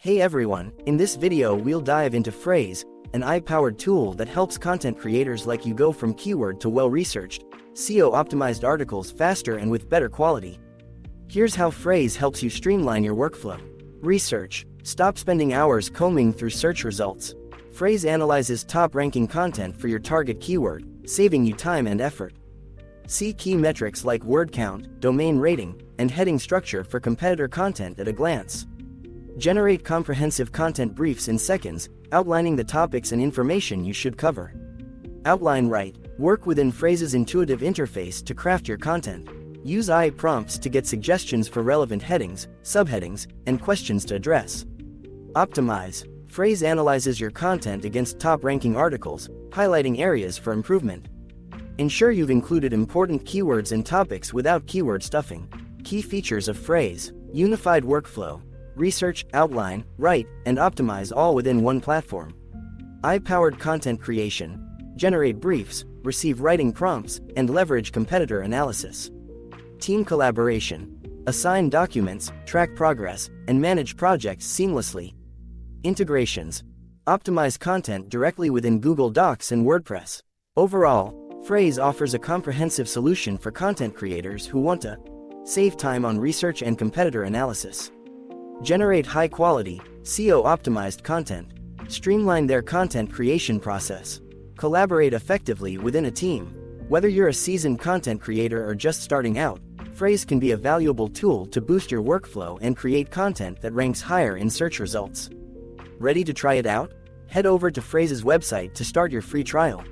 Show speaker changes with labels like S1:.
S1: Hey everyone, in this video we'll dive into Frase, an AI-powered tool that helps content creators like you go from keyword to well-researched, SEO-optimized articles faster and with better quality. Here's how Frase helps you streamline your workflow. Research. Stop spending hours combing through search results. Frase analyzes top-ranking content for your target keyword, saving you time and effort. See key metrics like word count, domain rating, and heading structure for competitor content at a glance. Generate comprehensive content briefs in seconds, outlining the topics and information you should cover. Outline right. Work within Frase's intuitive interface to craft your content. Use AI prompts to get suggestions for relevant headings, subheadings, and questions to address. Optimize. Frase analyzes your content against top-ranking articles, highlighting areas for improvement. Ensure you've included important keywords and topics without keyword stuffing. Key features of Frase: unified workflow. Research, outline, write, and optimize all within one platform. AI-powered content creation. Generate briefs, receive writing prompts, and leverage competitor analysis. Team collaboration. Assign documents, track progress, and manage projects seamlessly. Integrations. Optimize content directly within Google Docs and WordPress. Overall, Frase offers a comprehensive solution for content creators who want to save time on research and competitor analysis, generate high-quality, SEO-optimized content, streamline their content creation process, collaborate effectively within a team. Whether you're a seasoned content creator or just starting out, Frase can be a valuable tool to boost your workflow and create content that ranks higher in search results. Ready to try it out? Head over to Frase's website to start your free trial.